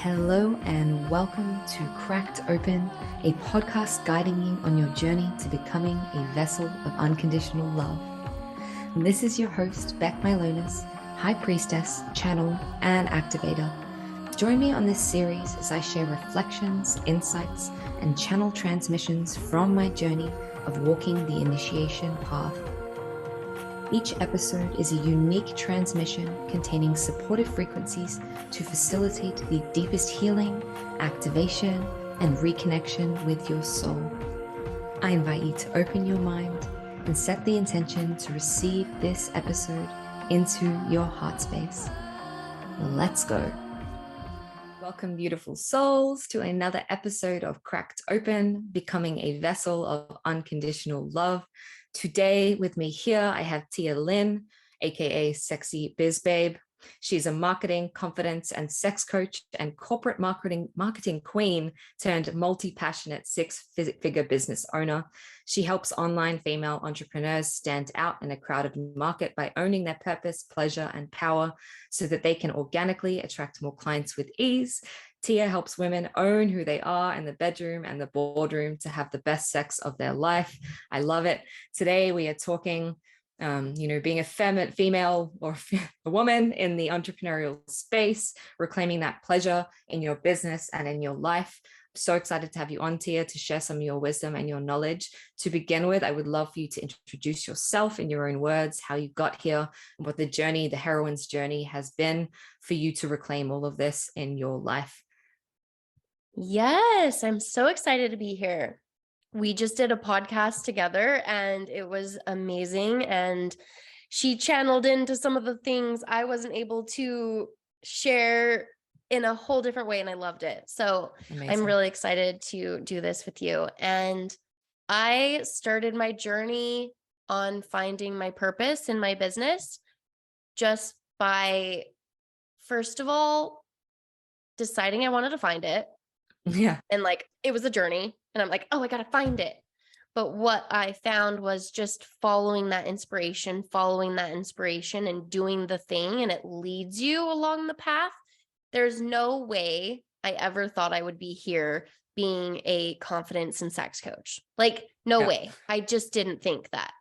Hello and welcome to Cracked Open, a podcast guiding you on your journey to becoming a vessel of unconditional love. This is your host, Beck Milonis, High Priestess, Channel, and Activator. Join me on this series as I share reflections, insights, and channel transmissions from my journey of walking the initiation path. Each episode is a unique transmission containing supportive frequencies to facilitate the deepest healing, activation, and reconnection with your soul. I invite you to open your mind and set the intention to receive this episode into your heart space. Let's go. Welcome, beautiful souls, to another episode of Cracked Open, becoming a vessel of unconditional love. Today with me here, I have Tia Lynn, aka Sexy Biz Babe. She's a marketing, confidence, and sex coach and corporate marketing queen turned multi-passionate six-figure business owner. She helps online female entrepreneurs stand out in a crowded market by owning their purpose, pleasure, and power so that they can organically attract more clients with ease. Tia helps women own who they are in the bedroom and the boardroom to have the best sex of their life. I love it. Today we are talking being a female or a woman in the entrepreneurial space, reclaiming that pleasure in your business and in your life. I'm so excited to have you on, Tia, to share some of your wisdom and your knowledge. To begin with, I would love for you to introduce yourself in your own words, how you got here, and what the heroine's journey has been for you to reclaim all of this in your life. Yes, I'm so excited to be here. We just did a podcast together and it was amazing. And she channeled into some of the things I wasn't able to share in a whole different way. And I loved it. So amazing. I'm really excited to do this with you. And I started my journey on finding my purpose in my business just by, first of all, deciding I wanted to find it. Yeah. And it was a journey and I'm like, oh, I got to find it. But what I found was just following that inspiration and doing the thing, and it leads you along the path. There's no way I ever thought I would be here being a confidence and sex coach. No way. I just didn't think that.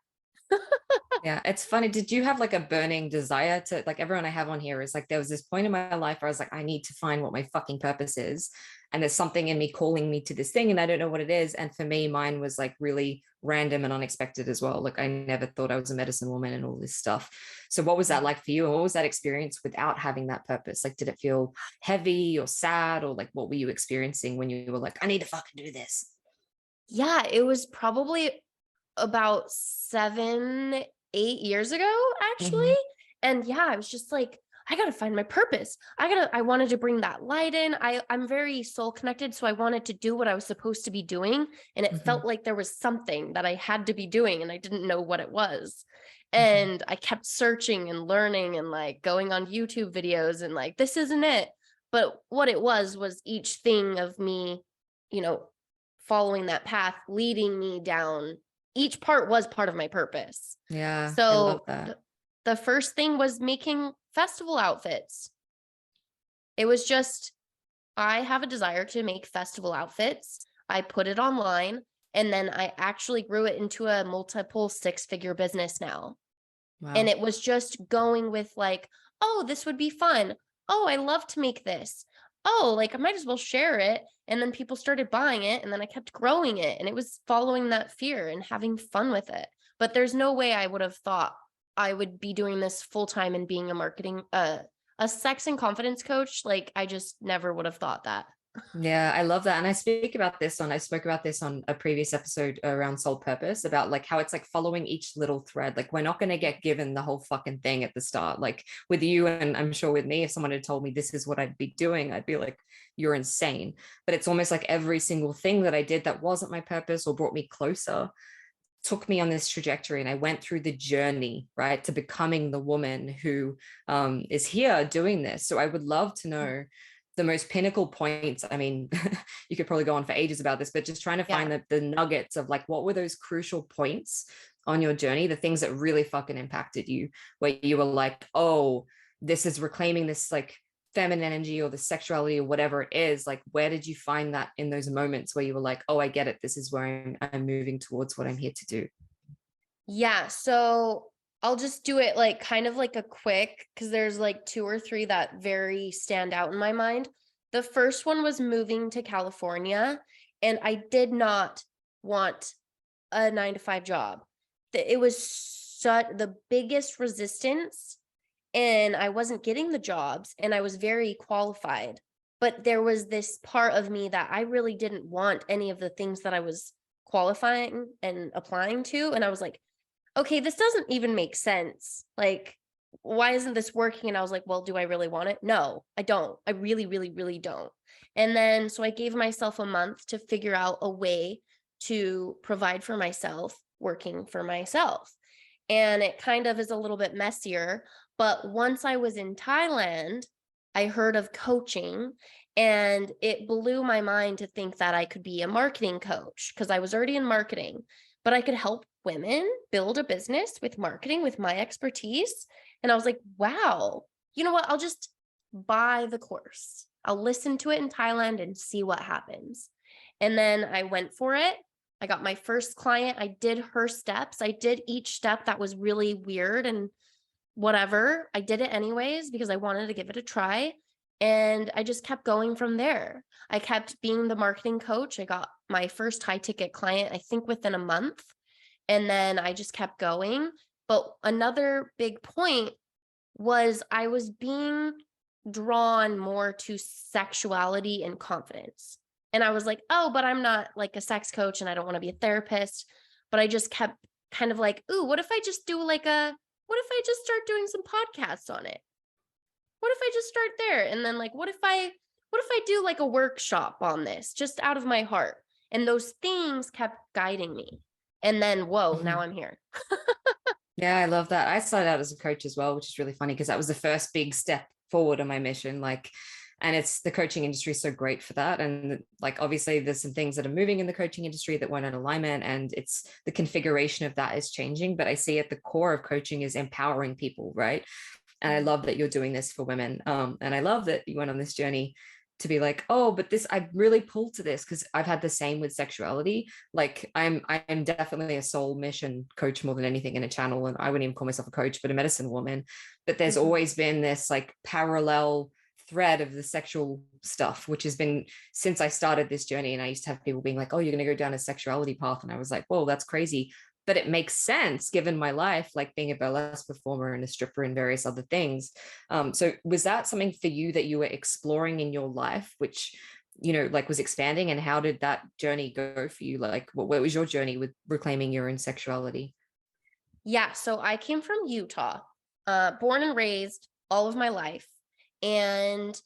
Yeah, it's funny. Did you have a burning desire to, everyone I have on here is there was this point in my life where I was I need to find what my fucking purpose is. And there's something in me calling me to this thing and I don't know what it is. And for me, mine was really random and unexpected as well. I never thought I was a medicine woman and all this stuff. So what was that like for you? And what was that experience without having that purpose? Did it feel heavy or sad, or what were you experiencing when you were I need to fucking do this? Yeah, it was probably about 7-8 years ago, actually. And yeah, I was just I got to find my purpose. I wanted to bring that light in. I'm very soul connected. So I wanted to do what I was supposed to be doing. And it felt like there was something that I had to be doing and I didn't know what it was. And I kept searching and learning and going on YouTube videos and this isn't it. But what it was each thing of me, following that path, leading me down. Each part was part of my purpose. Yeah. So I love that. The first thing was making festival outfits. It was just, I have a desire to make festival outfits. I put it online and then I actually grew it into a multiple six-figure business now. Wow. And it was just going with oh, this would be fun. Oh, I love to make this. Oh, I might as well share it. And then people started buying it and then I kept growing it. And it was following that fear and having fun with it. But there's no way I would have thought I would be doing this full time and being a sex and confidence coach. I just never would have thought that. Yeah, I love that. And I spoke about this on a previous episode around soul purpose, about how it's following each little thread. We're not going to get given the whole fucking thing at the start. With you, and I'm sure with me, if someone had told me this is what I'd be doing, I'd be you're insane. But it's almost every single thing that I did that wasn't my purpose or brought me closer took me on this trajectory, and I went through the journey, right, to becoming the woman who is here doing this. So I would love to know the most pinnacle points. I mean, you could probably go on for ages about this, but just trying to find the nuggets of what were those crucial points on your journey, the things that really fucking impacted you, where you were oh, this is reclaiming this feminine energy or the sexuality or whatever it is, like where did you find that in those moments where you were like, oh, I get it, this is where I'm moving towards what I'm here to do? Yeah, so I'll just do it like kind of like a quick, because there's like two or three that very stand out in my mind. The first one was moving to California, and I did not want a 9 to 5 job. It was such the biggest resistance, and I wasn't getting the jobs, and I was very qualified. But there was this part of me that I really didn't want any of the things that I was qualifying and applying to. And I was like, okay, this doesn't even make sense. Like, why isn't this working? And I was like, well, do I really want it? No, I don't. I really, really, really don't. And then, so I gave myself a month to figure out a way to provide for myself, working for myself. And it kind of is a little bit messier. But once I was in Thailand, I heard of coaching, and it blew my mind to think that I could be a marketing coach, because I was already in marketing, but I could help women build a business with marketing with my expertise. And I was like, wow, you know what? I'll just buy the course. I'll listen to it in Thailand and see what happens. And then I went for it. I got my first client. I did her steps. I did each step that was really weird and whatever. I did it anyways because I wanted to give it a try. And I just kept going from there. I kept being the marketing coach. I got my first high ticket client, I think within a month. And then I just kept going. But another big point was I was being drawn more to sexuality and confidence. And I was like, oh, but I'm not like a sex coach and I don't want to be a therapist. But I just kept kind of like, ooh, what if I just do like what if I just start doing some podcasts on it? What if I just start there? And then like, what if I do like a workshop on this just out of my heart? And those things kept guiding me. And then, whoa, now I'm here. Yeah, I love that. I started out as a coach as well, which is really funny because that was the first big step forward on my mission. Like, and it's the coaching industry is so great for that. And like, obviously there's some things that are moving in the coaching industry that weren't in alignment, and it's the configuration of that is changing. But I see at the core of coaching is empowering people, right? And I love that you're doing this for women. And I love that you went on this journey to be like, oh, but this, I really pulled to this because I've had the same with sexuality. Like I'm definitely a soul mission coach more than anything in a channel. And I wouldn't even call myself a coach, but a medicine woman. But there's always been this like parallel thread of the sexual stuff, which has been since I started this journey. And I used to have people being like, oh, you're going to go down a sexuality path. And I was like, whoa, that's crazy. But it makes sense given my life, like being a burlesque performer and a stripper and various other things. So was that something for you that you were exploring in your life, which, you know, like was expanding? And how did that journey go for you? Like, what was your journey with reclaiming your own sexuality? Yeah, so I came from Utah, born and raised all of my life. And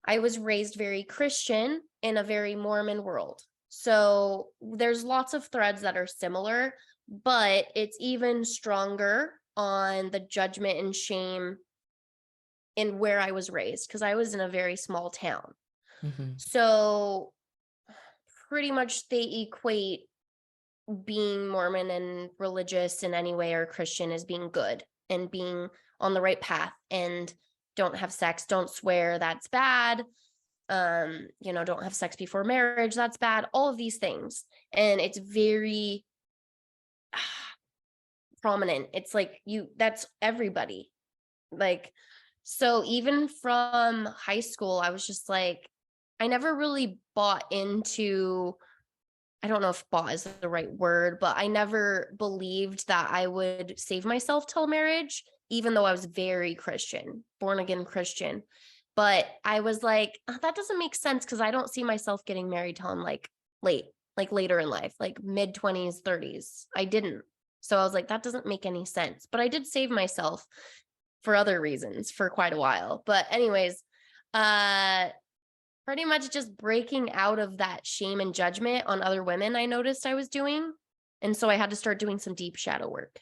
I was raised very Christian in a very Mormon world. So there's lots of threads that are similar, but it's even stronger on the judgment and shame in where I was raised, because I was in a very small town. Mm-hmm. So pretty much they equate being Mormon and religious in any way or Christian as being good and being on the right path, and don't have sex, don't swear, that's bad. Don't have sex before marriage, that's bad. All of these things. And it's very prominent. It's like that's everybody. Like, so even from high school, I was just like, I never really bought into, I don't know if bought is the right word, but I never believed that I would save myself till marriage, even though I was very Christian, born again Christian. But I was like, "Oh, that doesn't make sense because I don't see myself getting married till I'm like later in life, like mid 20s, 30s. I didn't. So I was like, that doesn't make any sense. But I did save myself for other reasons for quite a while. But anyways, pretty much just breaking out of that shame and judgment on other women I noticed I was doing. And so I had to start doing some deep shadow work.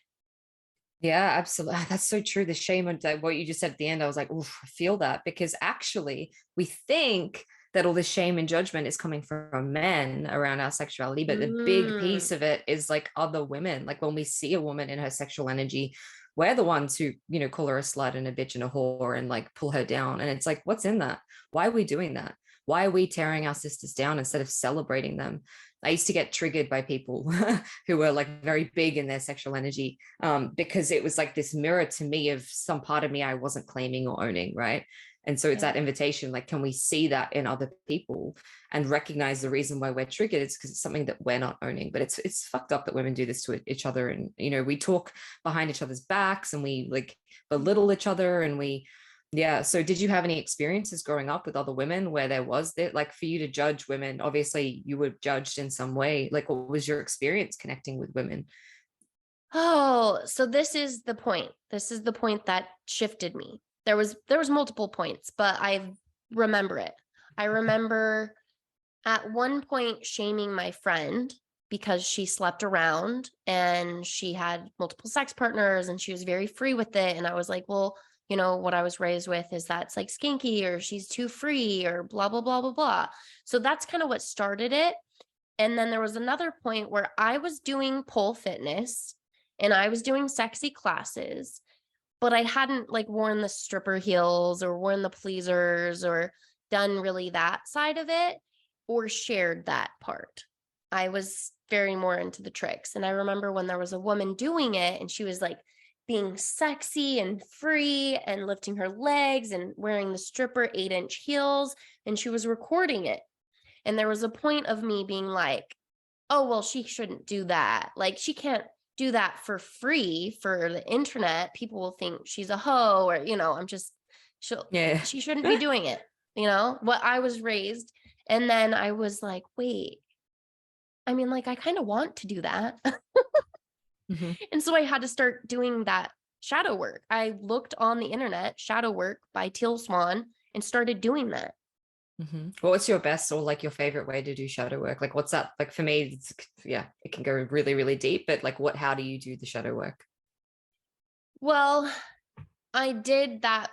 Yeah, absolutely. That's so true. The shame and what you just said at the end, I was like, oof, I feel that, because actually we think that all this shame and judgment is coming from men around our sexuality, but the big piece of it is like other women. Like when we see a woman in her sexual energy, we're the ones who, you know, call her a slut and a bitch and a whore and like pull her down. And it's like, what's in that? Why are we doing that? Why are we tearing our sisters down instead of celebrating them? I used to get triggered by people who were like very big in their sexual energy, because it was like this mirror to me of some part of me I wasn't claiming or owning, right? And so it's Yeah. that invitation, like, can we see that in other people and recognize the reason why we're triggered? It's because it's something that we're not owning. But it's fucked up that women do this to each other. And, you know, we talk behind each other's backs and we like belittle each other and we, yeah. So did you have any experiences growing up with other women where there was that, like, for you to judge women? Obviously you were judged in some way. Like, what was your experience connecting with women? Oh, so this is the point. This is the point that shifted me. There was multiple points, but I remember it. I remember at one point shaming my friend because she slept around and she had multiple sex partners and she was very free with it. And I was like, well, you know, what I was raised with is that's like skinky or she's too free or blah, blah, blah, blah, blah. So that's kind of what started it. And then there was another point where I was doing pole fitness and I was doing sexy classes, but I hadn't like worn the stripper heels or worn the pleasers or done really that side of it or shared that part. I was very more into the tricks. And I remember when there was a woman doing it and she was like being sexy and free and lifting her legs and wearing the stripper 8-inch heels, and she was recording it. And there was a point of me being like, oh, well, she shouldn't do that. Like, she can't do that for free for the internet. People will think she's a hoe or, you know, Yeah. she shouldn't be doing it, you know, what I was raised. And then I was like, wait, I mean, like, I kind of want to do that. Mm-hmm. And so I had to start doing that shadow work. I looked on the internet, shadow work by Teal Swan, and started doing that. Mm-hmm. What was your best or like your favorite way to do shadow work? Like, what's that? Like for me, yeah, it can go really, really deep, but like how do you do the shadow work? Well, I did that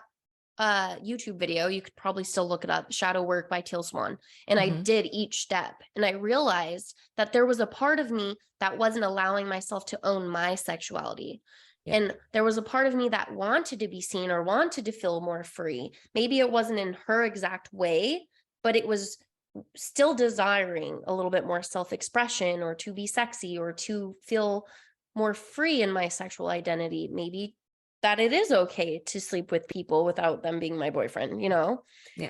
YouTube video. You could probably still look it up, Shadow Work by Teal Swan. And I Mm-hmm. did each step. And I realized that there was a part of me that wasn't allowing myself to own my sexuality. Yeah. And there was a part of me that wanted to be seen or wanted to feel more free. Maybe it wasn't in her exact way, but it was still desiring a little bit more self-expression or to be sexy or to feel more free in my sexual identity. Maybe that it is okay to sleep with people without them being my boyfriend, you know? Yeah.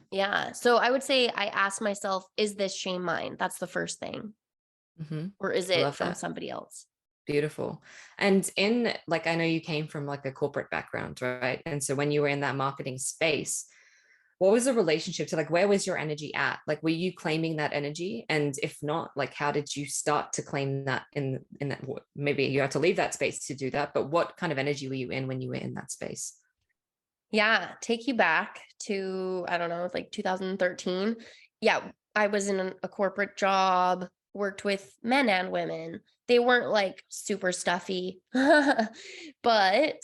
Yeah. So I would say I ask myself, is this shame mine? That's the first thing. Mm-hmm. Or is I it love from that. somebody else? Beautiful. And in like, I know you came from like a corporate background, right? And so when you were in that marketing space, what was the relationship to, like, where was your energy at? Like, were you claiming that energy? And if not, like, how did you start to claim that in that, maybe you had to leave that space to do that, but what kind of energy were you in when you were in that space? Yeah. Take you back to, I don't know, like 2013. Yeah. I was in a corporate job, worked with men and women. They weren't like super stuffy, but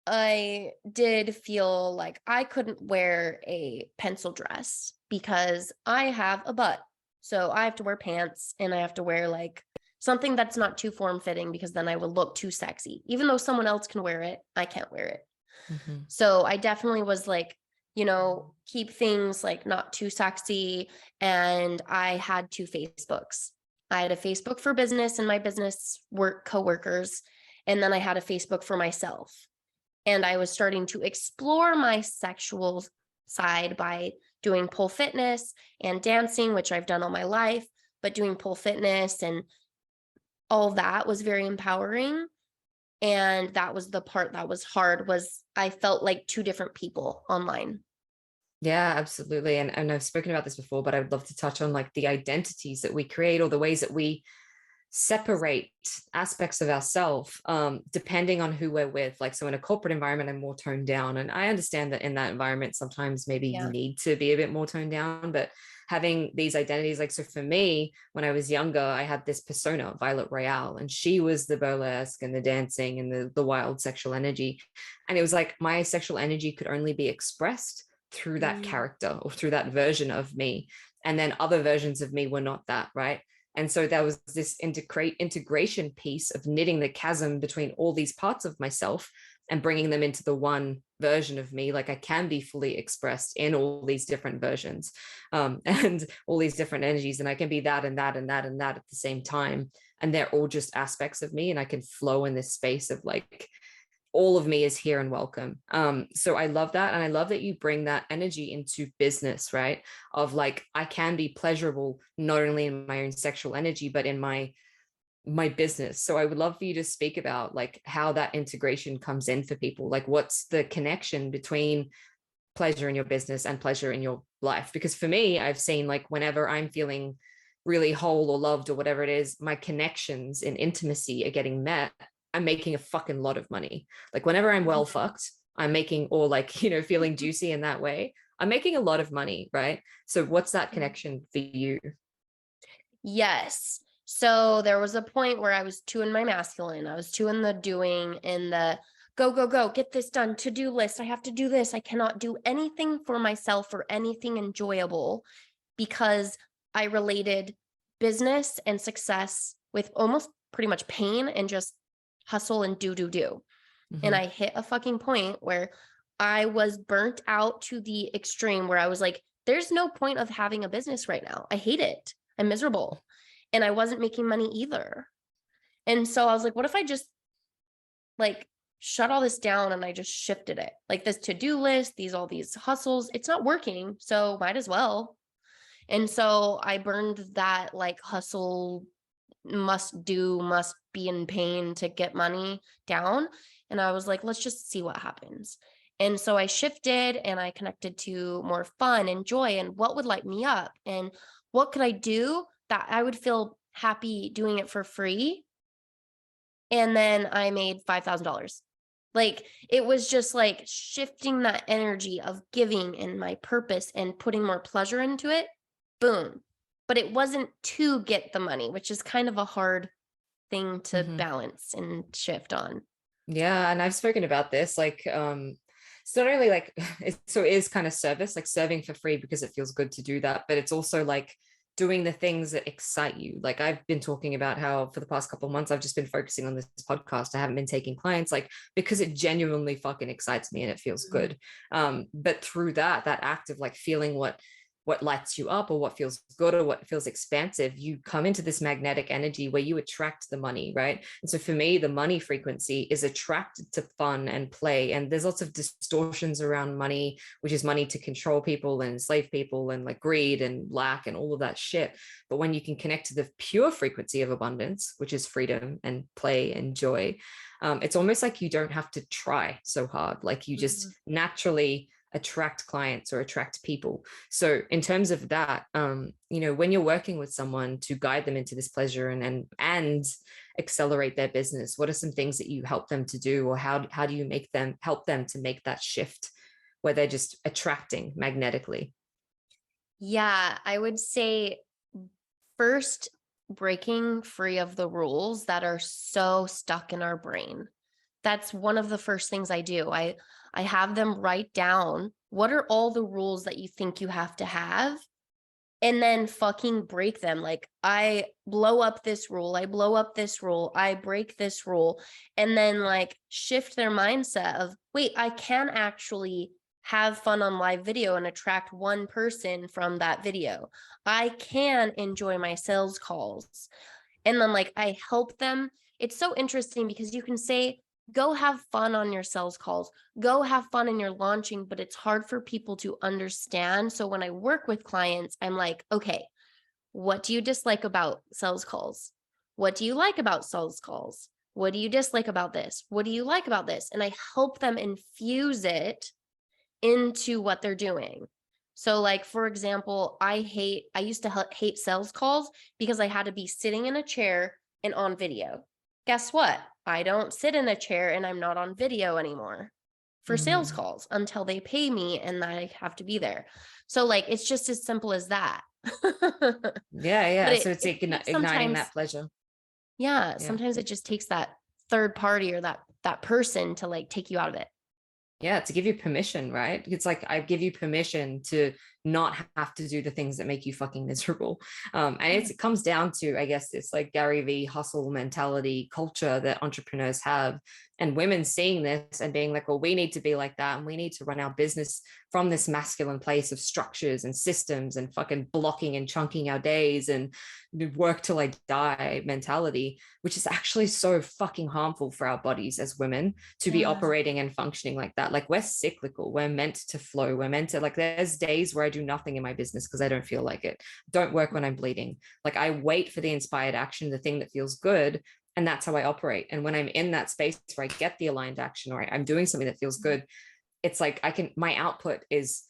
I did feel like I couldn't wear a pencil dress because I have a butt. So I have to wear pants and I have to wear like something that's not too form fitting because then I would look too sexy. Even though someone else can wear it, I can't wear it. Mm-hmm. So I definitely was like, you know, keep things like not too sexy. And I had 2 Facebooks. I had a Facebook for business and my business work coworkers. And then I had a Facebook for myself. And I was starting to explore my sexual side by doing pole fitness and dancing, which I've done all my life, but doing pole fitness and all that was very empowering. And that was the part that was hard, was I felt like 2 different people online. Yeah, absolutely. And I've spoken about this before, but I would love to touch on like the identities that we create or the ways that we separate aspects of ourselves, depending on who we're with. Like, so in a corporate environment, I'm more toned down. And I understand that in that environment, sometimes maybe you Yeah. need to be a bit more toned down, but having these identities, like, so for me, when I was younger, I had this persona, Violet Royale, and she was the burlesque and the dancing and the wild sexual energy. And it was like my sexual energy could only be expressed through that Mm. character or through that version of me. And then other versions of me were not that, right? And so there was this integration piece of knitting the chasm between all these parts of myself and bringing them into the one version of me. Like I can be fully expressed in all these different versions, and all these different energies. And I can be that and that and that and that at the same time. And they're all just aspects of me. And I can flow in this space of like, all of me is here and welcome. So I love that. And I love that you bring that energy into business, right? Of like, I can be pleasurable, not only in my own sexual energy, but in my business. So I would love for you to speak about like how that integration comes in for people. Like what's the connection between pleasure in your business and pleasure in your life? Because for me, I've seen like whenever I'm feeling really whole or loved or whatever it is, my connections in intimacy are getting met. I'm making a fucking lot of money. Like whenever I'm well fucked, I'm making, or like, you know, feeling juicy in that way, I'm making a lot of money, right? So what's that connection for you? Yes. So there was a point where I was too in my masculine. I was too in the doing, in the go, go, go, get this done, to-do list. I have to do this. I cannot do anything for myself or anything enjoyable because I related business and success with almost pretty much pain and just hustle and do. Mm-hmm. And I hit a fucking point where I was burnt out to the extreme where I was like, there's no point of having a business right now. I hate it. I'm miserable. And I wasn't making money either. And so I was like, what if I just like shut all this down and I just shifted it? Like this to-do list, all these hustles, it's not working. So might as well. And so I burned that like hustle, must be in pain to get money down. And I was like, let's just see what happens. And so I shifted and I connected to more fun and joy and what would light me up and what could I do that I would feel happy doing it for free. And then I made $5,000. Like it was just like shifting that energy of giving and my purpose and putting more pleasure into it. Boom. But it wasn't to get the money, which is kind of a hard thing to balance and shift on. Yeah. And I've spoken about this, like, it's not only like, it is kind of service, like serving for free because it feels good to do that, but it's also like doing the things that excite you. Like I've been talking about how for the past couple of months, I've just been focusing on this podcast. I haven't been taking clients, like, because it genuinely fucking excites me and it feels good. But through that act of like feeling what lights you up or what feels good or what feels expansive, you come into this magnetic energy where you attract the money, right? And so for me, the money frequency is attracted to fun and play. And there's lots of distortions around money, which is money to control people and enslave people and like greed and lack and all of that shit. But when you can connect to the pure frequency of abundance, which is freedom and play and joy, it's almost like you don't have to try so hard. Like you just naturally attract clients or attract people. So in terms of that, you know, when you're working with someone to guide them into this pleasure and accelerate their business, what are some things that you help them to do, or how do you help them to make that shift where they're just attracting magnetically? Yeah, I would say first, breaking free of the rules that are so stuck in our brain. That's one of the first things I do. I have them write down what are all the rules that you think you have to have, and then fucking break them. Like I blow up this rule, I blow up this rule, I break this rule, and then like shift their mindset of, wait, I can actually have fun on live video and attract one person from that video. I can enjoy my sales calls. And then like I help them. It's so interesting because you can say, go have fun on your sales calls, go have fun in your launching, but it's hard for people to understand. So when I work with clients, I'm like, okay, what do you dislike about sales calls? What do you like about sales calls? What do you dislike about this? What do you like about this? And I help them infuse it into what they're doing. So like, for example, I used to hate sales calls because I had to be sitting in a chair and on video. Guess what? I don't sit in a chair and I'm not on video anymore for sales calls until they pay me and I have to be there. So like, it's just as simple as that. Yeah. So it's igniting that pleasure. Yeah. Sometimes it just takes that third party or that person to like take you out of it. Yeah, to give you permission, right? It's like I give you permission to not have to do the things that make you fucking miserable. And it comes down to, I guess, this like Gary V hustle mentality culture that entrepreneurs have, and women seeing this and being like, well, we need to be like that, and we need to run our business from this masculine place of structures and systems and fucking blocking and chunking our days and work till I die mentality, which is actually so fucking harmful for our bodies as women to be operating and functioning like that. Like, we're cyclical, we're meant to flow, we're meant to, like, there's days where I do nothing in my business because I don't feel like it. Don't work when I'm bleeding. Like, I wait for the inspired action, the thing that feels good, and that's how I operate. And when I'm in that space where I get the aligned action, or I'm doing something that feels good, it's like my output is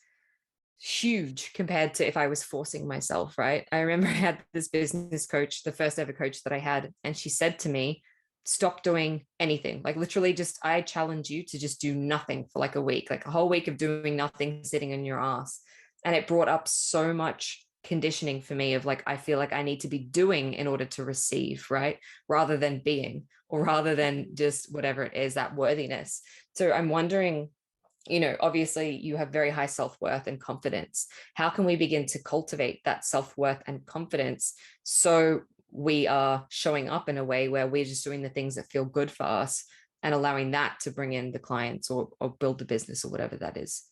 huge compared to if I was forcing myself, right? I remember I had this business coach, the first ever coach that I had, and she said to me, stop doing anything. Like, literally, just, I challenge you to just do nothing for like a week, like a whole week of doing nothing, sitting in your ass. And it brought up so much conditioning for me of like, I feel like I need to be doing in order to receive, right? Rather than being, or rather than just whatever it is, that worthiness. So I'm wondering, obviously you have very high self-worth and confidence. How can we begin to cultivate that self-worth and confidence so we are showing up in a way where we're just doing the things that feel good for us and allowing that to bring in the clients or build the business or whatever that is?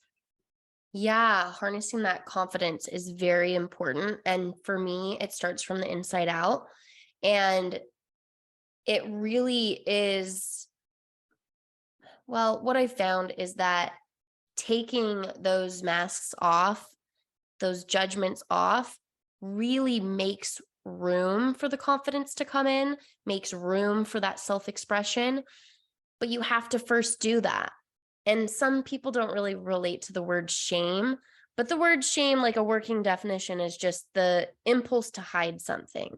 Yeah, harnessing that confidence is very important. And for me, it starts from the inside out. And it really is, well, what I found is that taking those masks off, those judgments off, really makes room for the confidence to come in, makes room for that self-expression. But you have to first do that. And some people don't really relate to the word shame, but the word shame, like a working definition, is just the impulse to hide something.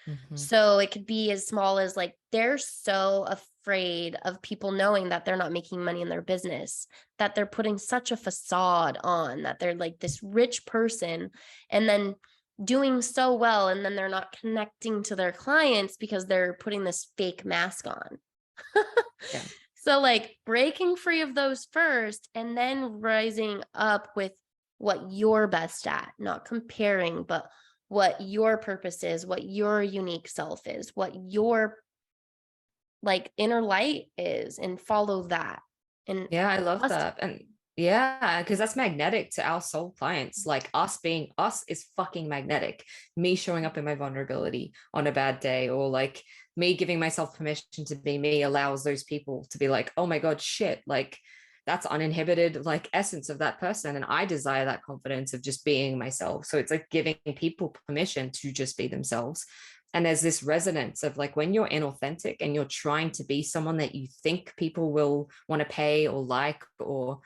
Mm-hmm. So it could be as small as like, they're so afraid of people knowing that they're not making money in their business, that they're putting such a facade on, that they're like this rich person and then doing so well, and then they're not connecting to their clients because they're putting this fake mask on. Yeah. So like breaking free of those first, and then rising up with what you're best at, not comparing, but what your purpose is, what your unique self is, what your like inner light is, and follow that. And Yeah, I love that. And yeah, because that's magnetic to our soul clients. Like, us being us is fucking magnetic. Me showing up in my vulnerability on a bad day, or like me giving myself permission to be me, allows those people to be like, oh my God, shit. Like, that's uninhibited, like, essence of that person. And I desire that confidence of just being myself. So it's like giving people permission to just be themselves. And there's this resonance of like, when you're inauthentic and you're trying to be someone that you think people will want to pay or like, or,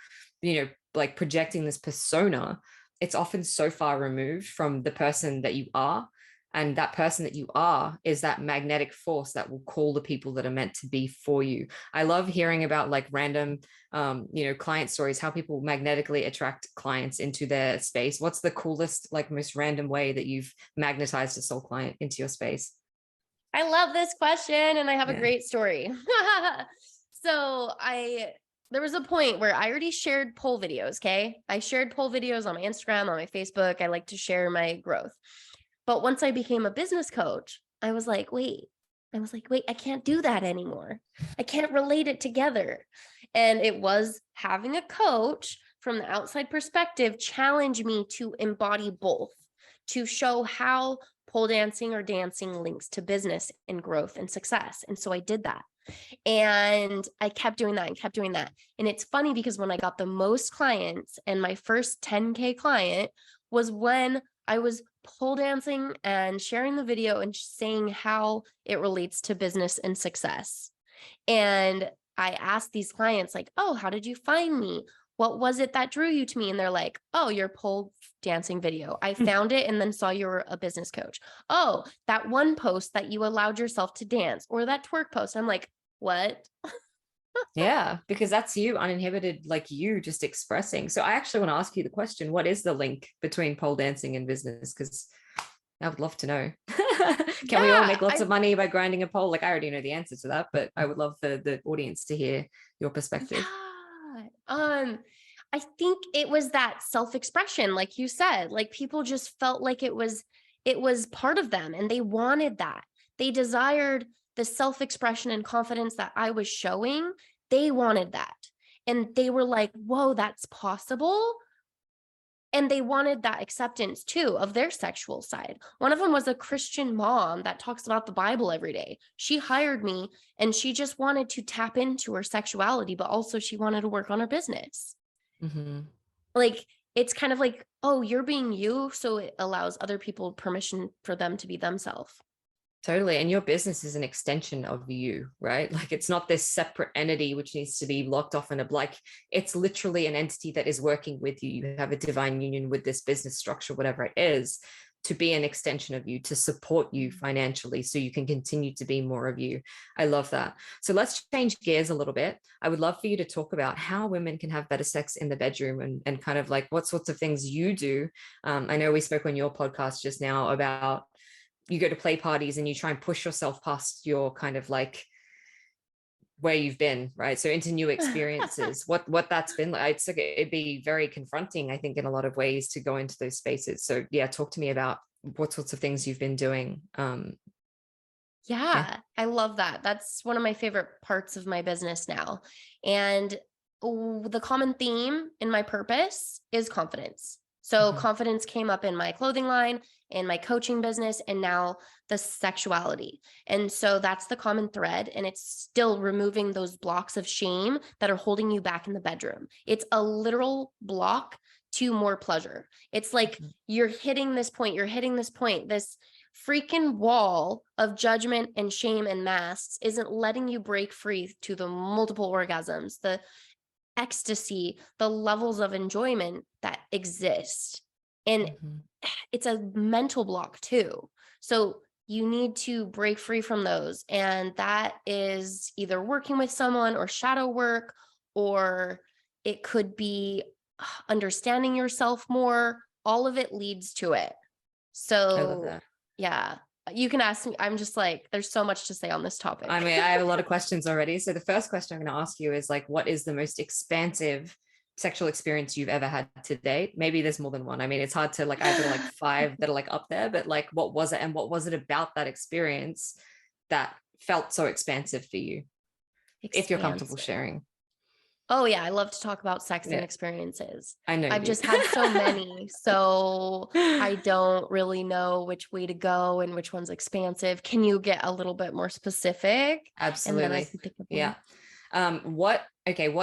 like projecting this persona, it's often so far removed from the person that you are. And that person that you are is that magnetic force that will call the people that are meant to be for you. I love hearing about like random, client stories, how people magnetically attract clients into their space. What's the coolest, like most random way that you've magnetized a soul client into your space? I love this question, and I have a great story. So there was a point where I already shared poll videos. Okay. I shared poll videos on my Instagram, on my Facebook. I like to share my growth. But once I became a business coach, I was like, wait, I can't do that anymore. I can't relate it together. And it was having a coach from the outside perspective challenge me to embody both, to show how pole dancing or dancing links to business and growth and success. And so I did that. And I kept doing that and kept doing that. And it's funny because when I got the most clients, and my first 10K client was when I was pole dancing and sharing the video and saying how it relates to business and success. And I asked these clients like, oh, how did you find me? What was it that drew you to me? And they're like, oh, your pole dancing video. I found it and then saw you were a business coach. Oh, that one post that you allowed yourself to dance, or that twerk post. I'm like, what? Yeah, because that's you uninhibited, like you just expressing. So I actually want to ask you the question, what is the link between pole dancing and business? Because I would love to know. Can we all make lots of money by grinding a pole? Like, I already know the answer to that, but I would love the audience to hear your perspective. Yeah. I think it was that self-expression, like you said, like people just felt like it was part of them and they wanted that. They desired the self-expression and confidence that I was showing. They wanted that. And they were like, whoa, that's possible. And they wanted that acceptance too of their sexual side. One of them was a Christian mom that talks about the Bible every day. She hired me and she just wanted to tap into her sexuality, but also she wanted to work on her business. Mm-hmm. Like, it's kind of like, oh, you're being you, so it allows other people permission for them to be themselves. Totally. And your business is an extension of you, right? Like it's not this separate entity which needs to be locked off in a, like it's literally an entity that is working with you. You have a divine union with this business structure, whatever it is, to be an extension of you, to support you financially so you can continue to be more of you. I love that. So let's change gears a little bit. I would love for you to talk about how women can have better sex in the bedroom and kind of like what sorts of things you do. I know we spoke on your podcast just now about you go to play parties and you try and push yourself past your kind of like where you've been, right? So into new experiences, what that's been like. It's like, it'd be very confronting, I think, in a lot of ways to go into those spaces. So yeah, talk to me about what sorts of things you've been doing. Yeah, I love that. That's one of my favorite parts of my business now. And the common theme in my purpose is confidence. So confidence came up in my clothing line, in my coaching business, and now the sexuality. And so that's the common thread. And it's still removing those blocks of shame that are holding you back in the bedroom. It's a literal block to more pleasure. It's like you're hitting this point, this freaking wall of judgment and shame and masks isn't letting you break free to the multiple orgasms, the ecstasy, the levels of enjoyment that exist. And it's a mental block too. So you need to break free from those. And that is either working with someone or shadow work, or it could be understanding yourself more. All of it leads to it. So I love that. Yeah, you can ask me. I'm just like, there's so much to say on this topic. I mean, I have a lot of questions already. So the first question I'm going to ask you is like, what is the most expansive sexual experience you've ever had to date? Maybe there's more than one. I mean, it's hard to like, either like 5 that are like up there, but like, what was it? And what was it about that experience that felt so expansive for you? If you're comfortable sharing. Oh yeah, I love to talk about sex and experiences. I know I've just had so many, so I don't really know which way to go and which one's expansive. Can you get a little bit more specific? Absolutely. And then I can think of one. What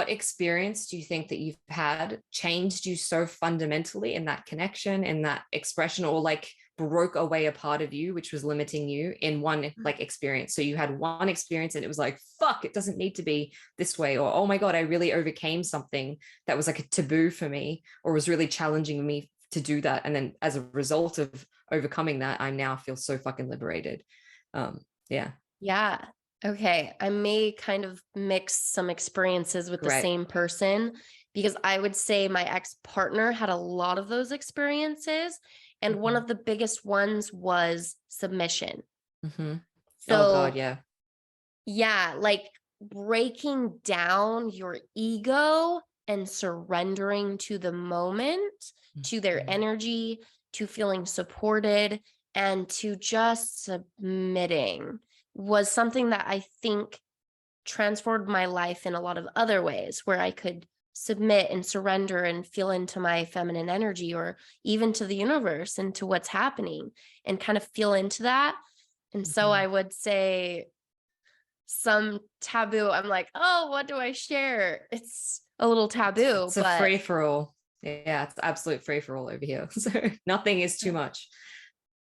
experience do you think that you've had changed you so fundamentally in that connection, in that expression, or like broke away a part of you which was limiting you in one like experience? So you had one experience and it was like, fuck, it doesn't need to be this way, or oh my god, I really overcame something that was like a taboo for me or was really challenging me to do that, and then as a result of overcoming that, I now feel so fucking liberated. Yeah. Okay, I may kind of mix some experiences with the same person, because I would say my ex-partner had a lot of those experiences. And one of the biggest ones was submission. So, oh God, yeah, like breaking down your ego and surrendering to the moment, to their energy, to feeling supported, and to just submitting was something that I think transformed my life in a lot of other ways, where I could submit and surrender and feel into my feminine energy, or even to the universe and to what's happening, and kind of feel into that. And so I would say some taboo, I'm like, oh, what do I share? It's a little taboo. It's a free for all. Yeah, it's absolute free for all over here. So nothing is too much.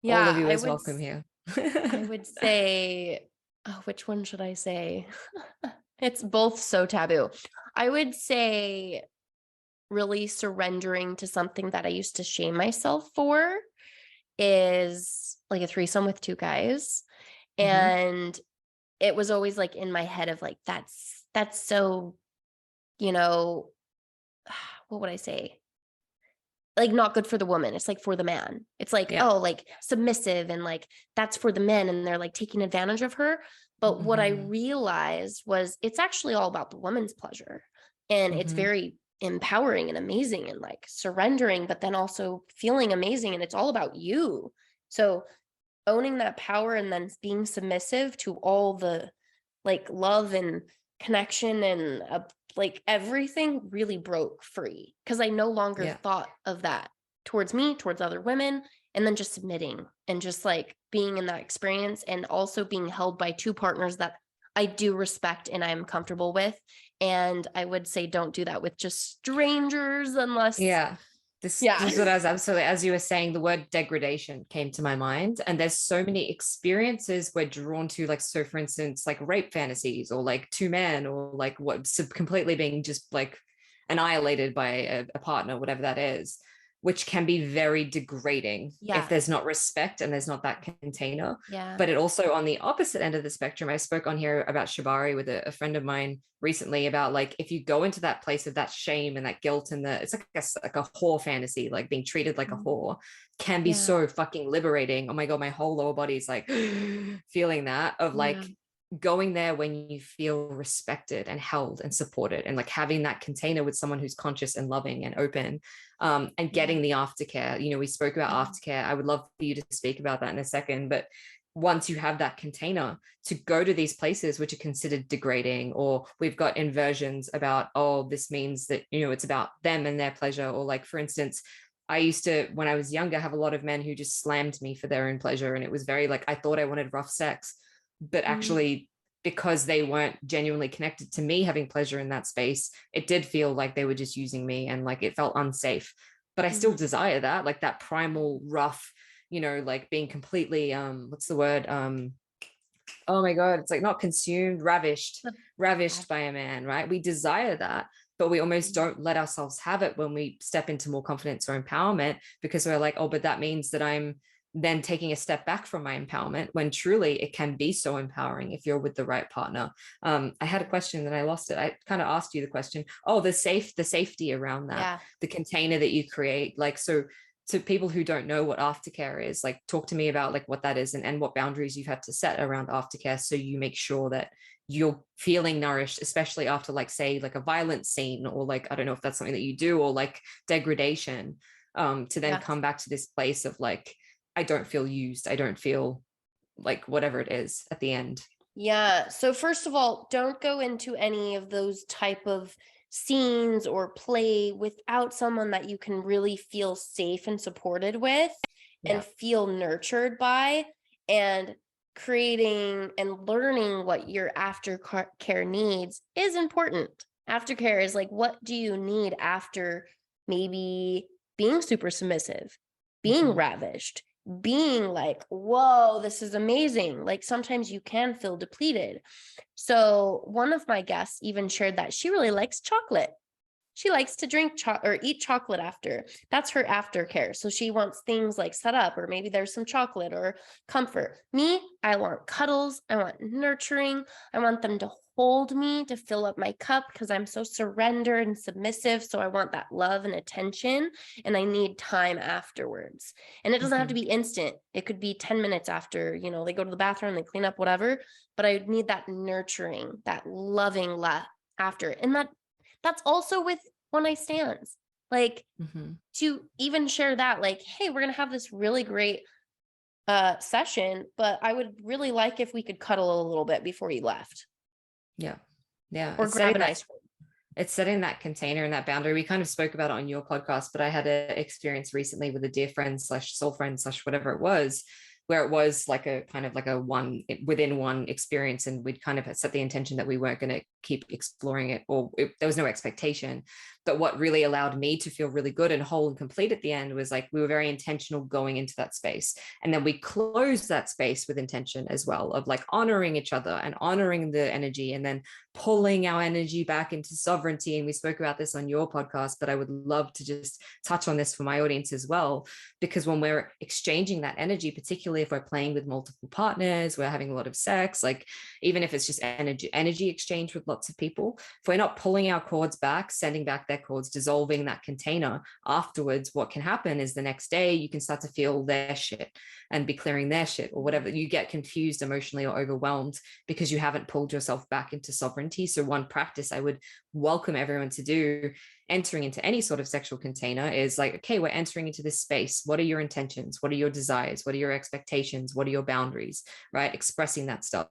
Yeah, all of you is welcome here. I would say, oh, which one should I say? It's both so taboo. I would say really surrendering to something that I used to shame myself for is like a threesome with 2 guys. And it was always like in my head of like, that's so, what would I say? Like not good for the woman. It's like for the man. It's like, oh, like submissive, and like that's for the men, and they're like taking advantage of her. But what I realized was it's actually all about the woman's pleasure. And it's very empowering and amazing and like surrendering, but then also feeling amazing. And it's all about you. So owning that power and then being submissive to all the like love and connection and like everything really broke free, because I no longer thought of that towards me, towards other women, and then just submitting and just like being in that experience, and also being held by two partners that I do respect and I'm comfortable with. And I would say don't do that with just strangers unless This is what I was absolutely, as you were saying, the word degradation came to my mind. And there's so many experiences we're drawn to, like, so for instance, like rape fantasies, or like two men, or like what completely being just like annihilated by a partner, whatever that is, which can be very degrading if there's not respect and there's not that container. But it also, on the opposite end of the spectrum, I spoke on here about shibari with a friend of mine recently, about like, if you go into that place of that shame and that guilt, and it's like a whore fantasy, like being treated like a whore, can be so fucking liberating. Oh my God, my whole lower body is like feeling that, of like going there when you feel respected and held and supported, and like having that container with someone who's conscious and loving and open, and getting the aftercare. You know, we spoke about aftercare. I would love for you to speak about that in a second. But once you have that container to go to these places which are considered degrading, or we've got inversions about, oh, this means that, you know, it's about them and their pleasure. Or like, for instance, I used to, when I was younger, have a lot of men who just slammed me for their own pleasure. And it was very like, I thought I wanted rough sex, but actually, because they weren't genuinely connected to me having pleasure in that space, it did feel like they were just using me, and like it felt unsafe. But I still desire that, like that primal rough, you know, like being completely what's the word, oh my God, it's like not consumed, ravished by a man, right? We desire that, but we almost don't let ourselves have it when we step into more confidence or empowerment, because we're like, oh, but that means that I'm then taking a step back from my empowerment, when truly it can be so empowering if you're with the right partner. I had a question that I lost it. I kind of asked you the question. Oh, the safety around that, the container that you create. Like, so to people who don't know what aftercare is, like, talk to me about like what that is, and what boundaries you've had to set around aftercare, so you make sure that you're feeling nourished, especially after, like, say, like a violent scene, or like, I don't know if that's something that you do, or like degradation, to then come back to this place of like, I don't feel used. I don't feel like whatever it is at the end. Yeah. So first of all, don't go into any of those type of scenes or play without someone that you can really feel safe and supported with and feel nurtured by, and creating and learning what your aftercare needs is important. Aftercare is like, what do you need after maybe being super submissive, being ravished, being like, whoa, this is amazing. Like sometimes you can feel depleted. So one of my guests even shared that she really likes chocolate. She likes to drink or eat chocolate after. That's her aftercare. So she wants things like set up, or maybe there's some chocolate or comfort. Me, I want cuddles. I want nurturing. I want them to hold me, to fill up my cup, because I'm so surrendered and submissive. So I want that love and attention, and I need time afterwards. And it doesn't have to be instant. It could be 10 minutes after, you know, they go to the bathroom, they clean up, whatever. But I need that nurturing, that loving after. And that's also with one night stands, like to even share that, like, hey, we're going to have this really great session, but I would really like if we could cuddle a little bit before you left. Yeah. Or grab an ice cream. It's setting that container and that boundary. We kind of spoke about it on your podcast, but I had an experience recently with a dear friend / soul friend / whatever it was, where it was like a kind of like a one within one experience. And we'd kind of set the intention that we weren't going to keep exploring it, or there was no expectation. But what really allowed me to feel really good and whole and complete at the end was like, we were very intentional going into that space. And then we closed that space with intention as well, of like honoring each other and honoring the energy, and then pulling our energy back into sovereignty. And we spoke about this on your podcast, but I would love to just touch on this for my audience as well, because when we're exchanging that energy, particularly if we're playing with multiple partners, we're having a lot of sex, like even if it's just energy exchange with lots of people, if we're not pulling our cords back, sending back their air quotes, dissolving that container, afterwards, what can happen is the next day you can start to feel their shit and be clearing their shit or whatever. You get confused emotionally or overwhelmed because you haven't pulled yourself back into sovereignty. So one practice I would welcome everyone to do entering into any sort of sexual container is like, okay, we're entering into this space. What are your intentions? What are your desires? What are your expectations? What are your boundaries, right? Expressing that stuff.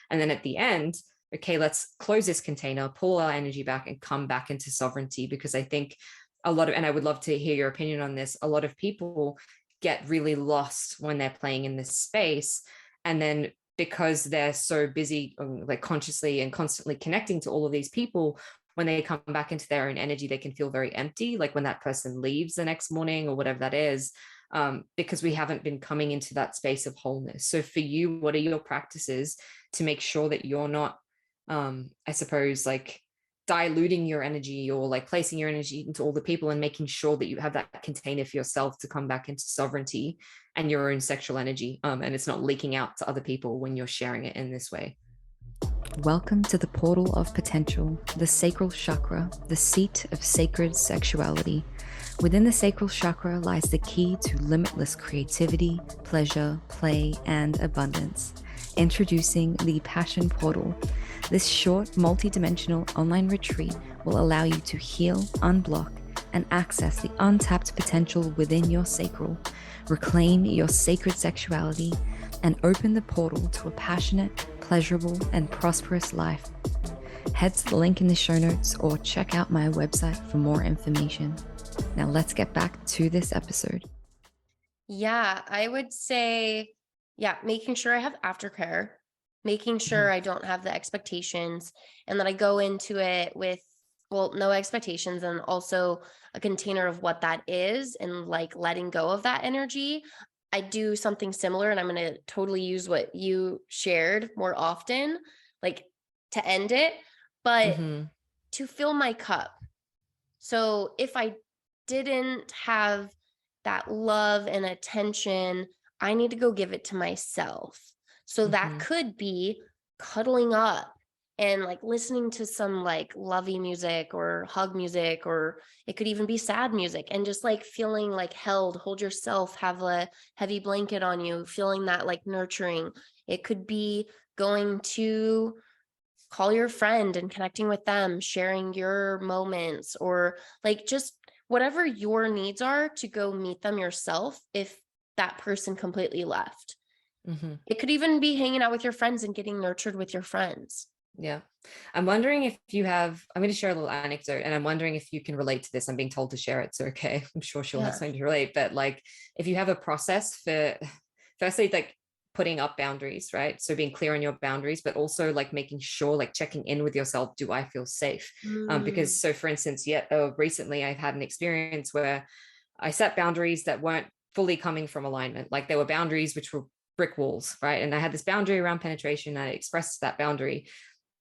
And then at the end, okay, let's close this container, pull our energy back and come back into sovereignty. Because I think a lot of, and I would love to hear your opinion on this, a lot of people get really lost when they're playing in this space. And then because they're so busy, like consciously and constantly connecting to all of these people, when they come back into their own energy, they can feel very empty, like when that person leaves the next morning or whatever that is, because we haven't been coming into that space of wholeness. So for you, what are your practices to make sure that you're not, I suppose, like diluting your energy or like placing your energy into all the people, and making sure that you have that container for yourself to come back into sovereignty and your own sexual energy, and it's not leaking out to other people when you're sharing it in this way? Welcome to the portal of potential, the sacral chakra, the seat of sacred sexuality. Within the sacral chakra lies the key to limitless creativity, pleasure, play, and abundance. Introducing the Passion Portal. This short, multi-dimensional online retreat will allow you to heal, unblock, and access the untapped potential within your sacral, reclaim your sacred sexuality, and open the portal to a passionate, pleasurable, and prosperous life. Head to the link in the show notes or check out my website for more information. Now let's get back to this episode. Yeah, I would say, making sure I have aftercare, making sure I don't have the expectations, and that I go into it with, well, no expectations, and also a container of what that is, and like letting go of that energy. I do something similar, and I'm going to totally use what you shared more often, like to end it, but to fill my cup. So if I didn't have that love and attention, I need to go give it to myself. So that could be cuddling up and like listening to some like lovey music or hug music, or it could even be sad music, and just like feeling like held, hold yourself, have a heavy blanket on you, feeling that like nurturing. It could be going to call your friend and connecting with them, sharing your moments, or like just whatever your needs are, to go meet them yourself if that person completely left. It could even be hanging out with your friends and getting nurtured with your friends. Yeah. I'm wondering if you have, I'm going to share a little anecdote, and I'm wondering if you can relate to this. I'm being told to share it, so okay. I'm sure she'll have something to relate, but like if you have a process for, firstly, like putting up boundaries, right? So being clear on your boundaries, but also like making sure, like checking in with yourself. Do I feel safe? Because so for instance, recently I've had an experience where I set boundaries that weren't fully coming from alignment. Like there were boundaries which were brick walls, right? And I had this boundary around penetration. I expressed that boundary.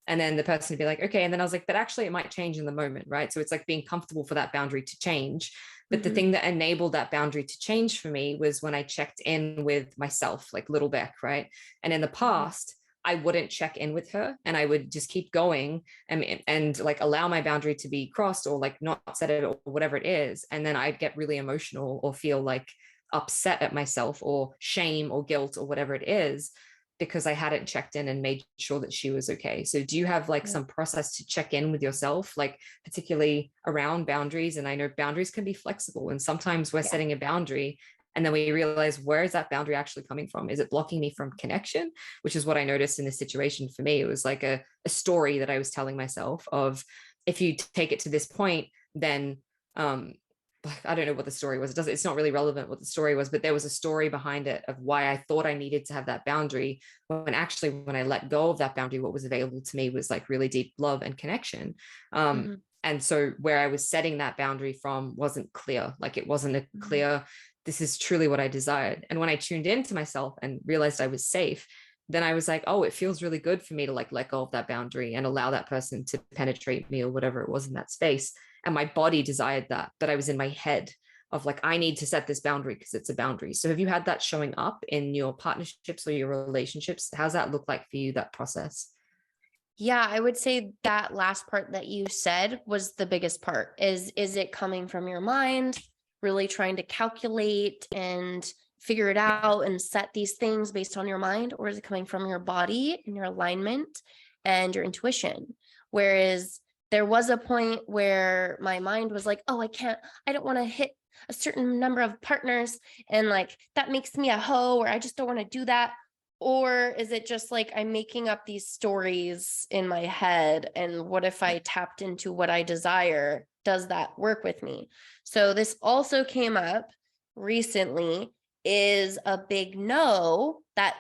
And then the person would be like, okay. And then I was like, but actually it might change in the moment, right? So it's like being comfortable for that boundary to change. But the thing that enabled that boundary to change for me was when I checked in with myself, like little Beck, right? And in the past, I wouldn't check in with her, and I would just keep going and like allow my boundary to be crossed, or like not set it, or whatever it is. And then I'd get really emotional or feel like upset at myself, or shame or guilt or whatever it is, because I hadn't checked in and made sure that she was okay. So do you have like some process to check in with yourself, like particularly around boundaries? And I know boundaries can be flexible, and sometimes we're setting a boundary and then we realize, where is that boundary actually coming from? Is it blocking me from connection? Which is what I noticed in this situation for me. It was like a story that I was telling myself of, if you take it to this point, then I don't know what the story was. It's not really relevant what the story was, but there was a story behind it of why I thought I needed to have that boundary, when actually when I let go of that boundary, what was available to me was like really deep love and connection. And so where I was setting that boundary from wasn't clear. Like it wasn't a clear, this is truly what I desired. And when I tuned into myself and realized I was safe, then I was like, oh, it feels really good for me to like let go of that boundary and allow that person to penetrate me or whatever it was in that space. And my body desired that, but I was in my head of like, I need to set this boundary because it's a boundary. So have you had that showing up in your partnerships or your relationships? How's that look like for you, that process? Yeah, I would say that last part that you said was the biggest part. Is it coming from your mind, really trying to calculate and figure it out and set these things based on your mind, or is it coming from your body and your alignment and your intuition? Whereas there was a point where my mind was like, "Oh, I don't want to hit a certain number of partners and like that makes me a hoe, or I just don't want to do that." Or is it just like I'm making up these stories in my head? And what if I tapped into what I desire? Does that work with me? So this also came up recently, is a big no that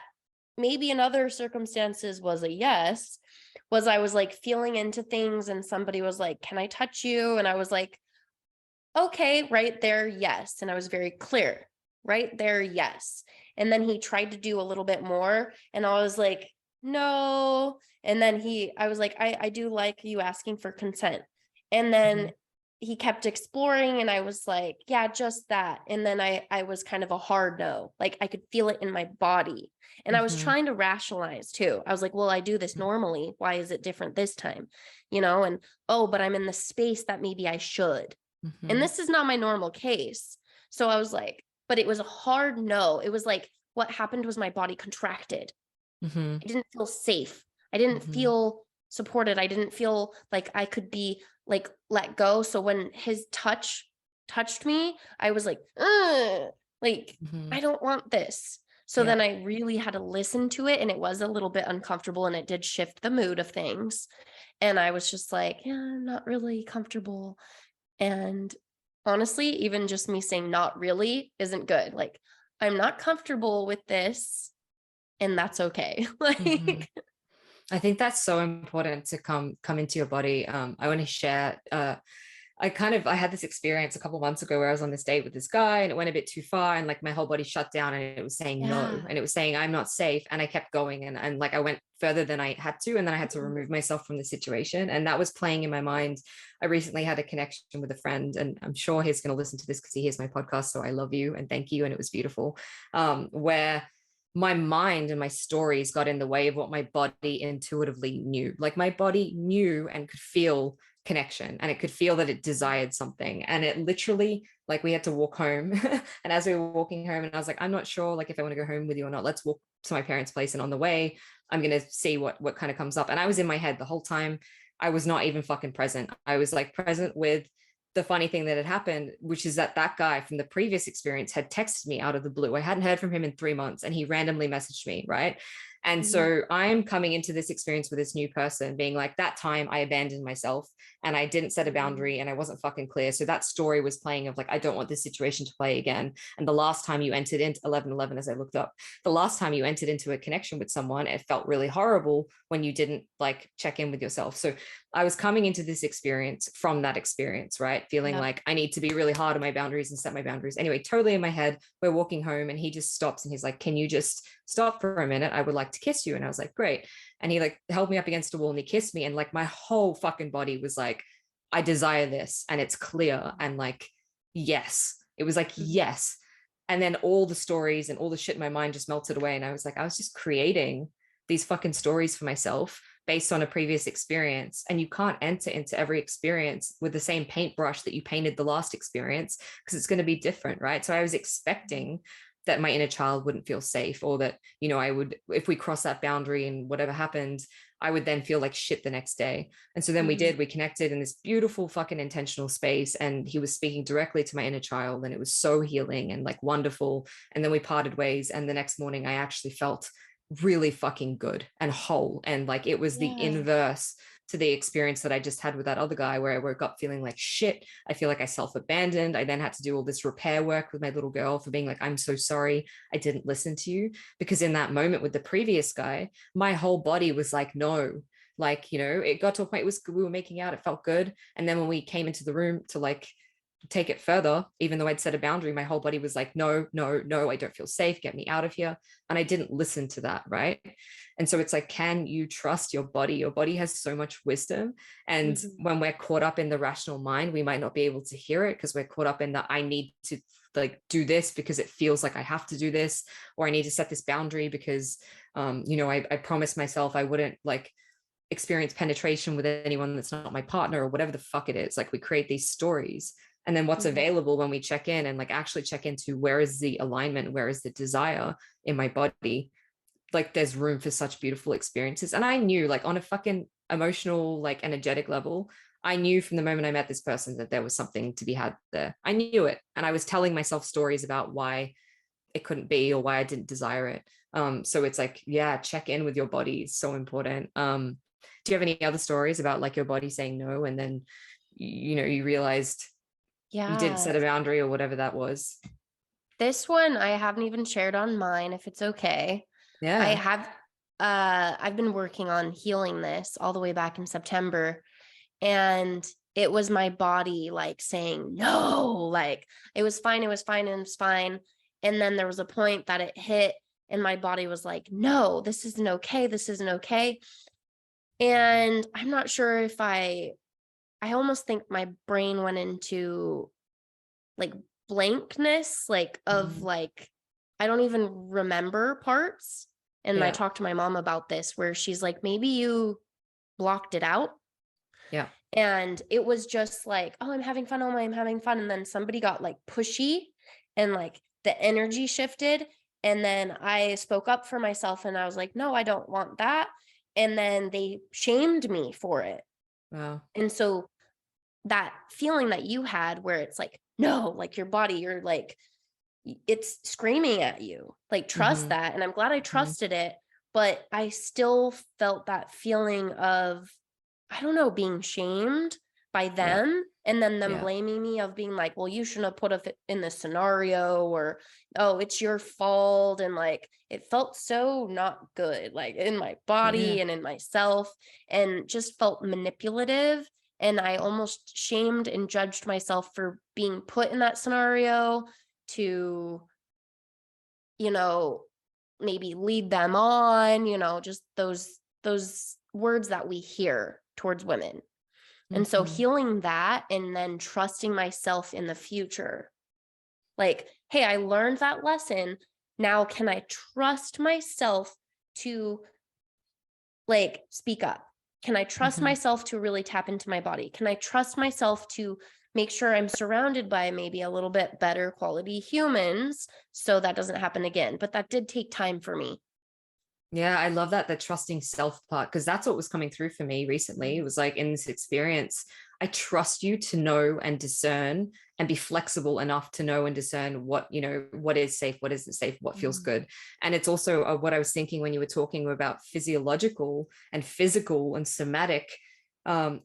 maybe in other circumstances was a yes. Was I was like feeling into things and somebody was like, "Can I touch you?" And I was like, "Okay, right there, yes." And I was very clear, right there, yes. And then he tried to do a little bit more. And I was like, "No." And then I was like, I do like you asking for consent. And then he kept exploring and I was like, "Yeah, just that." And then I was kind of a hard no. Like I could feel it in my body. And I was trying to rationalize too. I was like, "Well, I do this normally. Why is it different this time?" And oh, but I'm in the space that maybe I should. And this is not my normal case. So I was like, but it was a hard no. It was like what happened was my body contracted. I didn't feel safe. I didn't feel supported. I didn't feel like I could be like let go. So when his touch touched me, I was like, ugh, like, I don't want this. So then I really had to listen to it. And it was a little bit uncomfortable and it did shift the mood of things. And I was just like, yeah, I'm not really comfortable. And honestly, even just me saying not really isn't good. Like, I'm not comfortable with this, and that's okay. Like, I think that's so important to come into your body. I want to share. I had this experience a couple months ago where I was on this date with this guy and it went a bit too far and like my whole body shut down and it was saying no yeah. and it was saying I'm not safe and I kept going and like I went further than I had to and then I had to Mhm. remove myself from the situation and that was playing in my mind. I recently had a connection with a friend and I'm sure he's going to listen to this because he hears my podcast, so I love you and thank you and it was beautiful. Where my mind and my stories got in the way of what my body intuitively knew. Like my body knew and could feel connection and it could feel that it desired something. And it literally, like we had to walk home. And as we were walking home, and I was like, I'm not sure like if I want to go home with you or not. Let's walk to my parents' place. And on the way, I'm gonna see what kind of comes up. And I was in my head the whole time. I was not even fucking present. I was like present with the funny thing that had happened, which is that that guy from the previous experience had texted me out of the blue. I hadn't heard from him in 3 months and he randomly messaged me, right? And Mhm. so I'm coming into this experience with this new person being like, that time I abandoned myself and I didn't set a boundary and I wasn't fucking clear. So that story was playing of like, I don't want this situation to play again. And the last time you entered into 1111, as I looked up, the last time you entered into a connection with someone, it felt really horrible when you didn't like check in with yourself. So I was coming into this experience from that experience, right? Feeling Yep. like I need to be really hard on my boundaries and set my boundaries. Anyway, totally in my head, we're walking home and he just stops and he's like, can you just stop for a minute? I would like to kiss you. And I was like, great. And he like held me up against a wall and he kissed me. And like my whole fucking body was like, I desire this. And it's clear. And like, yes, it was like, yes. And then all the stories and all the shit in my mind just melted away. And I was like, I was just creating these fucking stories for myself based on a previous experience. And you can't enter into every experience with the same paintbrush that you painted the last experience because it's going to be different, right? So I was expecting that my inner child wouldn't feel safe or that, you know, I would, if we cross that boundary and whatever happened, I would then feel like shit the next day. And so then we connected in this beautiful fucking intentional space. And he was speaking directly to my inner child. And it was so healing and like wonderful. And then we parted ways. And the next morning, I actually felt really fucking good and whole. And like it was the Yeah. inverse to the experience that I just had with that other guy where I woke up feeling like shit. I feel like I self-abandoned. I then had to do all this repair work with my little girl for being like, I'm so sorry I didn't listen to you. Because in that moment with the previous guy, my whole body was like, no, like, you know, it got to a point, we were making out, it felt good. And then when we came into the room to like take it further, even though I'd set a boundary, my whole body was like, no, no, no, I don't feel safe, get me out of here. And I didn't listen to that, right? And so it's like, can you trust your body? Your body has so much wisdom. And when we're caught up in the rational mind, we might not be able to hear it because we're caught up in the, I need to like do this because it feels like I have to do this, or I need to set this boundary because, you know, I promised myself I wouldn't like experience penetration with anyone that's not my partner or whatever the fuck it is. Like we create these stories, and then what's available when we check in and like actually check into where is the alignment, where is the desire in my body, like there's room for such beautiful experiences. And I knew, like, on a fucking emotional, like energetic level, I knew from the moment I met this person that there was something to be had there. I knew it, and I was telling myself stories about why it couldn't be or why I didn't desire it. So it's like, yeah, check in with your body is so important. Do you have any other stories about like your body saying no, and then you realized you didn't set a boundary or whatever that was? This one I haven't even shared on mine, if it's okay. Yeah. I've been working on healing this all the way back in September, and it was my body like saying no, like it was fine, it was fine, and it was fine. And then there was a point that it hit and my body was like, no, this isn't okay, this isn't okay. And I'm not sure if I almost think my brain went into like blankness, like of like, I don't even remember parts. And I talked to my mom about this, where she's like, maybe you blocked it out. Yeah. And it was just like, oh, I'm having fun. Oh, I'm having fun. And then somebody got like pushy and like the energy shifted. And then I spoke up for myself and I was like, no, I don't want that. And then they shamed me for it. Wow. And so that feeling that you had where it's like, no, like your body, you're like, it's screaming at you, like, trust that. And I'm glad I trusted it, but I still felt that feeling of, I don't know, being shamed by them, and then them blaming me of being like, well, you shouldn't have put it in this scenario, or, oh, it's your fault. And like, it felt so not good, like in my body and in myself, and just felt manipulative. And I almost shamed and judged myself for being put in that scenario to, maybe lead them on, just those words that we hear towards women. And so healing that and then trusting myself in the future. Like, hey, I learned that lesson. Now, can I trust myself to like speak up? Can I trust myself to really tap into my body? Can I trust myself to make sure I'm surrounded by maybe a little bit better quality humans so that doesn't happen again? But that did take time for me. Yeah, I love that, the trusting self part, because that's what was coming through for me recently. It was like, in this experience, I trust you to know and discern and be flexible enough to know and discern what is safe, what isn't safe, what feels good. And it's also what I was thinking when you were talking about physiological and physical and somatic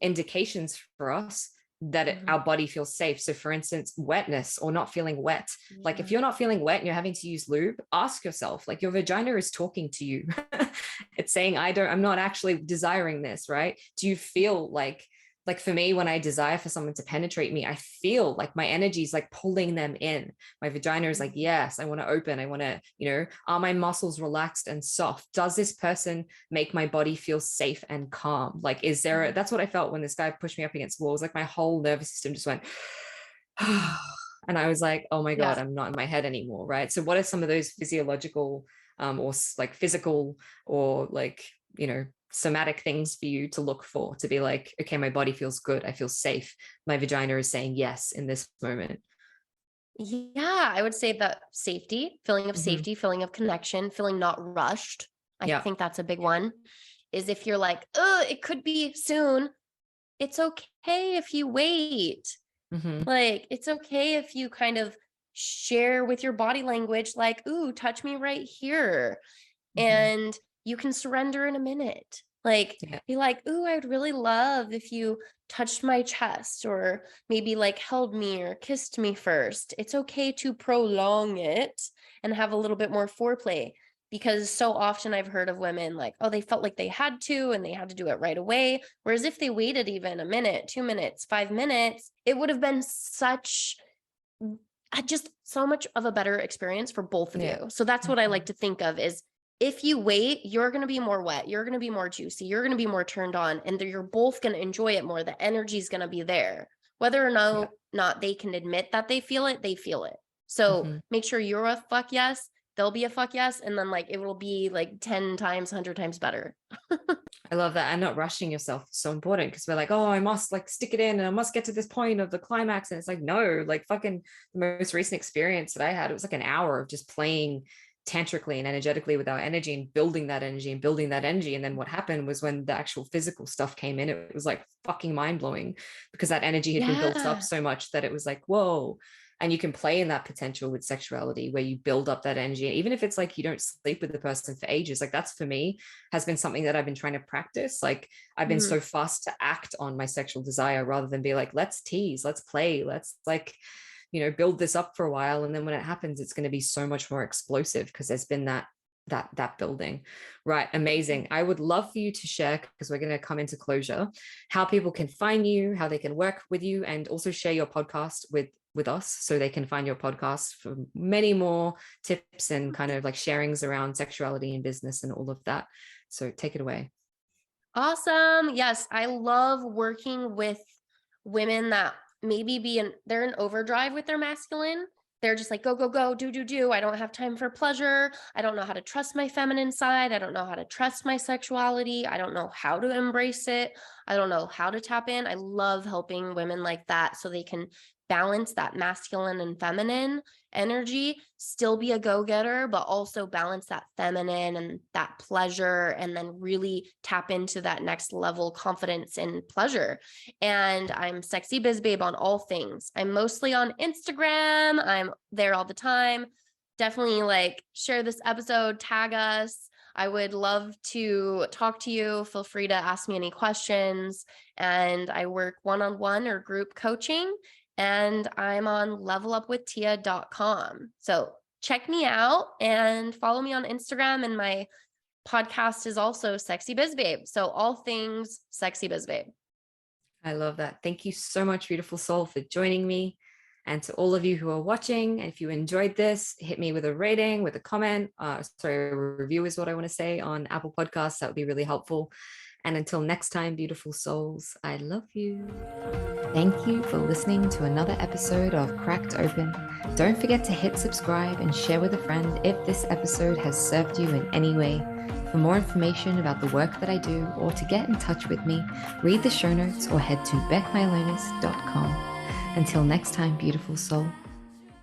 indications for us that our body feels safe. So for instance, wetness or not feeling wet. Like if you're not feeling wet and you're having to use lube, ask yourself, like, your vagina is talking to you. It's saying, I'm not actually desiring this, right? Do you feel like for me, when I desire for someone to penetrate me, I feel like my energy is like pulling them in. My vagina is like, yes, I want to open. I want to, are my muscles relaxed and soft? Does this person make my body feel safe and calm? Like, is there that's what I felt when this guy pushed me up against walls. Like my whole nervous system just went, and I was like, oh my God, I'm not in my head anymore. Right. So what are some of those physiological or like physical or like, somatic things for you to look for, to be like, okay, my body feels good, I feel safe, my vagina is saying yes in this moment? Yeah, I would say that safety, feeling of safety, feeling of connection, feeling not rushed. I think that's a big one. Is if you're like, oh, it could be soon, it's okay if you wait. Like, it's okay if you kind of share with your body language, like, ooh, touch me right here. And you can surrender in a minute. Like, be like, ooh, I would really love if you touched my chest, or maybe like held me or kissed me first. It's okay to prolong it and have a little bit more foreplay, because so often I've heard of women like, oh, they felt like they had to and they had to do it right away. Whereas if they waited even a minute, 2 minutes, 5 minutes, it would have been just so much of a better experience for both of you. So that's what I like to think of is, if you wait, you're going to be more wet. You're going to be more juicy. You're going to be more turned on, and you're both going to enjoy it more. The energy is going to be there. Whether or not they can admit that they feel it, they feel it. So make sure you're a fuck yes. there'll be a fuck yes, and then like it will be like 10 times, 100 times better. I love that. And not rushing yourself is so important, because we're like, oh, I must like stick it in and I must get to this point of the climax. And it's like, no, like fucking the most recent experience that I had, it was like an hour of just playing tantrically and energetically with our energy and building that energy and building that energy. And then what happened was when the actual physical stuff came in, it was like fucking mind blowing, because that energy had been built up so much that it was like, whoa. And you can play in that potential with sexuality, where you build up that energy. Even if it's like you don't sleep with the person for ages, like that's for me has been something that I've been trying to practice. Like I've been so fast to act on my sexual desire rather than be like, let's tease, let's play, let's like, you know, build this up for a while. And then when it happens, it's going to be so much more explosive, because there's been that building. Right. Amazing. I would love for you to share, because we're going to come into closure, how people can find you, how they can work with you, and also share your podcast with us, so they can find your podcast for many more tips and kind of like sharings around sexuality and business and all of that. So take it away. Awesome. Yes, I love working with women that maybe they're in overdrive with their masculine. They're just like, go, go, go, do. I don't have time for pleasure. I don't know how to trust my feminine side. I don't know how to trust my sexuality. I don't know how to embrace it. I don't know how to tap in. I love helping women like that, so they can balance that masculine and feminine energy, still be a go-getter, but also balance that feminine and that pleasure, and then really tap into that next level confidence and pleasure. And I'm Sexy Biz Babe on all things. I'm mostly on Instagram. I'm there all the time. Definitely like share this episode, tag us. I would love to talk to you. Feel free to ask me any questions. And I work one-on-one or group coaching. And I'm on levelupwithtia.com. So check me out and follow me on Instagram. And my podcast is also Sexy Biz Babe. So all things Sexy Biz Babe. I love that. Thank you so much, beautiful soul, for joining me. And to all of you who are watching, if you enjoyed this, hit me with a rating, with a comment. A review is what I want to say on Apple Podcasts. That would be really helpful. And until next time, beautiful souls, I love you. Thank you for listening to another episode of Cracked Open. Don't forget to hit subscribe and share with a friend if this episode has served you in any way. For more information about the work that I do, or to get in touch with me, read the show notes or head to beckmylonas.com. Until next time, beautiful soul.